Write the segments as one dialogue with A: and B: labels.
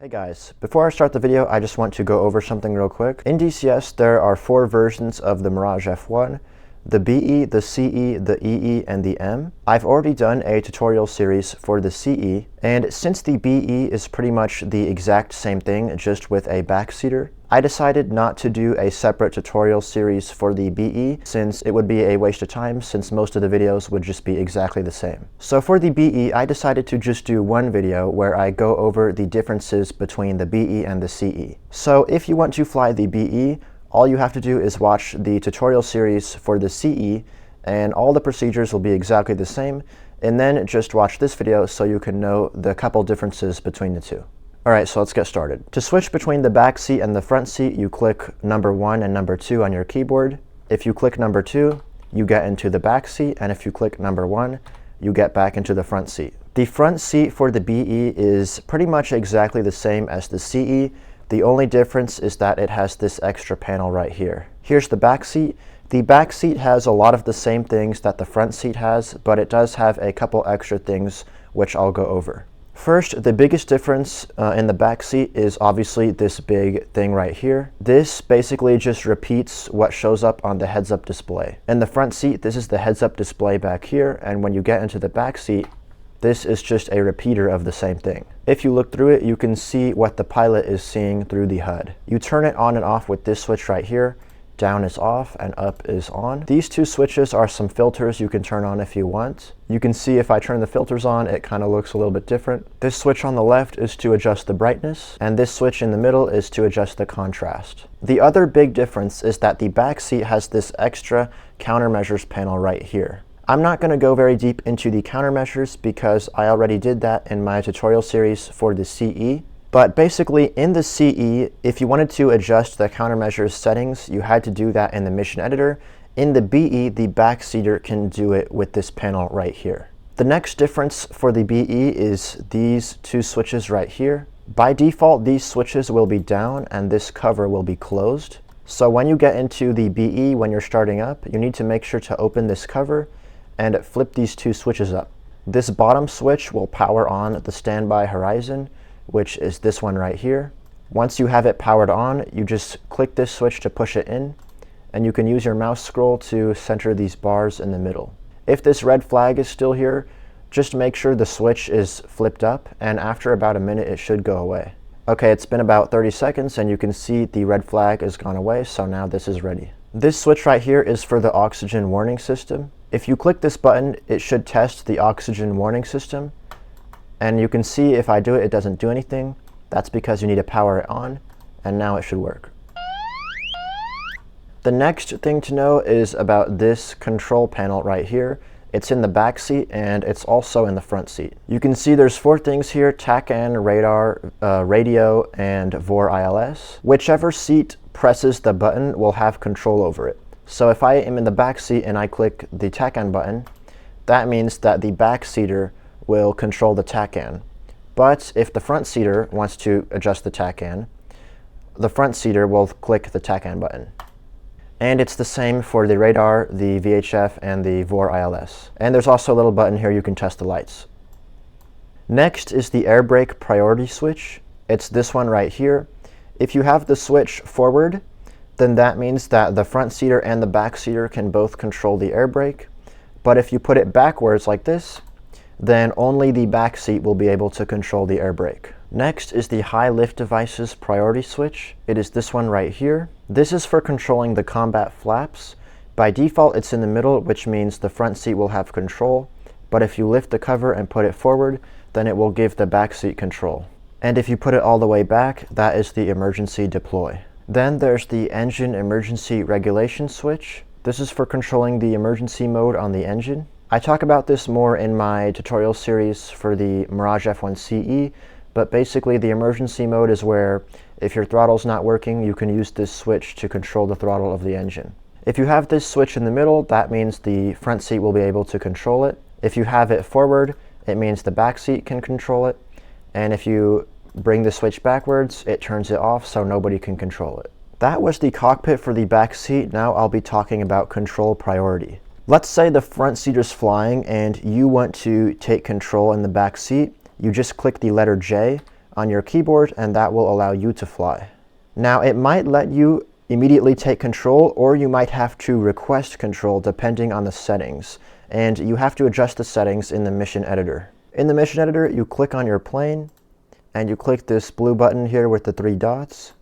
A: Hey guys, before I start the video, I just want to go over something real quick. In DCS, there are 4 versions of the Mirage F1, the BE, the CE, the EE, and the M. I've already done a tutorial series for the CE, and since the BE is pretty much the exact same thing, just with a backseater, I decided not to do a separate tutorial series for the BE since it would be a waste of time since most of the videos would just be exactly the same. So for the BE, I decided to just do one video where I go over the differences between the BE and the CE. So if you want to fly the BE, all you have to do is watch the tutorial series for the CE and all the procedures will be exactly the same, and then just watch this video so you can know the couple differences between the two. Alright, so let's get started. To switch between the back seat and the front seat, you click number 1 and number 2 on your keyboard. If you click number 2, you get into the back seat, and if you click number 1, you get back into the front seat. The front seat for the BE is pretty much exactly the same as the CE. The only difference is that it has this extra panel right here. Here's the back seat. The back seat has a lot of the same things that the front seat has, but it does have a couple extra things which I'll go over. First, the biggest difference in the back seat is obviously this big thing right here. This basically just repeats what shows up on the heads-up display. In the front seat, this is the heads-up display back here, and when you get into the back seat, this is just a repeater of the same thing. If you look through it, you can see what the pilot is seeing through the HUD. You turn it on and off with this switch right here. Down is off and up is on. These two switches are some filters you can turn on if you want. You can see if I turn the filters on, it kind of looks a little bit different. This switch on the left is to adjust the brightness, and this switch in the middle is to adjust the contrast. The other big difference is that the back seat has this extra countermeasures panel right here. I'm not going to go very deep into the countermeasures because I already did that in my tutorial series for the CE. But basically, in the CE, if you wanted to adjust the countermeasures settings, you had to do that in the mission editor. In the BE, the backseater can do it with this panel right here. The next difference for the BE is these two switches right here. By default, these switches will be down and this cover will be closed. So when you get into the BE, when you're starting up, you need to make sure to open this cover and flip these two switches up. This bottom switch will power on the standby horizon, which is this one right here. Once you have it powered on, you just click this switch to push it in, and you can use your mouse scroll to center these bars in the middle. If this red flag is still here, just make sure the switch is flipped up, and after about a minute it should go away. Okay, it's been about 30 seconds and you can see the red flag has gone away, so now this is ready. This switch right here is for the oxygen warning system. If you click this button, it should test the oxygen warning system. And you can see if I do it, it doesn't do anything. That's because you need to power it on, and now it should work. The next thing to know is about this control panel right here. It's in the back seat and it's also in the front seat. You can see there's 4 things here: TACAN, radar, radio, and VOR ILS. Whichever seat presses the button will have control over it. So if I am in the back seat and I click the TACAN button, that means that the back seater will control the TACAN. But if the front seater wants to adjust the TACAN, the front seater will click the TACAN button. And it's the same for the radar, the VHF, and the VOR ILS. And there's also a little button here you can test the lights. Next is the Airbrake priority switch. It's this one right here. If you have the switch forward, then that means that the front seater and the back seater can both control the Airbrake. But if you put it backwards like this, then only the back seat will be able to control the Airbrake. Next is the high lift devices priority switch. It is this one right here. This is for controlling the combat flaps. By default, it's in the middle, which means the front seat will have control. But if you lift the cover and put it forward, then it will give the back seat control. And if you put it all the way back, that is the emergency deploy. Then there's the engine emergency regulation switch. This is for controlling the emergency mode on the engine. I talk about this more in my tutorial series for the Mirage F1CE, but basically the emergency mode is where if your throttle's not working, you can use this switch to control the throttle of the engine. If you have this switch in the middle, that means the front seat will be able to control it. If you have it forward, it means the back seat can control it. And if you bring the switch backwards, it turns it off so nobody can control it. That was the cockpit for the back seat. Now I'll be talking about control priority. Let's say the front seater's flying and you want to take control in the back seat. You just click the letter J on your keyboard, and that will allow you to fly. Now, it might let you immediately take control, or you might have to request control depending on the settings, and you have to adjust the settings in the mission editor. In the mission editor, you click on your plane, and you click this blue button here with the 3 dots,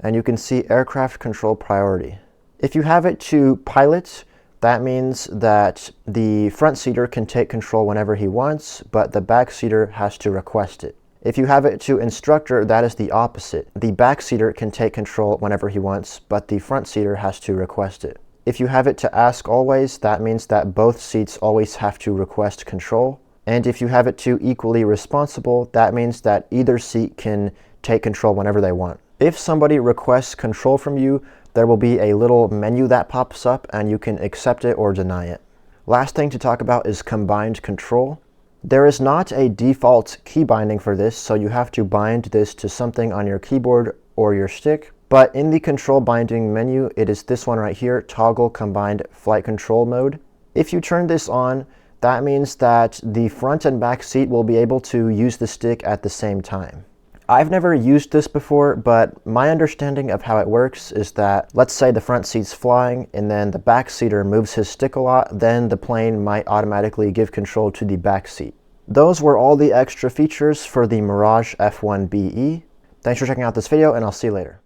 A: and you can see aircraft control priority. If you have it to pilot, that means that the front seater can take control whenever he wants, but the back seater has to request it. If you have it to instructor, that is the opposite. The back seater can take control whenever he wants, but the front seater has to request it. If you have it to ask always, that means that both seats always have to request control. And if you have it to equally responsible, that means that either seat can take control whenever they want. If somebody requests control from you, there will be a little menu that pops up, and you can accept it or deny it. Last thing to talk about is combined control. There is not a default key binding for this, so you have to bind this to something on your keyboard or your stick. But in the control binding menu, it is this one right here, toggle combined flight control mode. If you turn this on, that means that the front and back seat will be able to use the stick at the same time. I've never used this before, but my understanding of how it works is that, let's say the front seat's flying and then the back seater moves his stick a lot, then the plane might automatically give control to the back seat. Those were all the extra features for the Mirage F1BE. Thanks for checking out this video, and I'll see you later.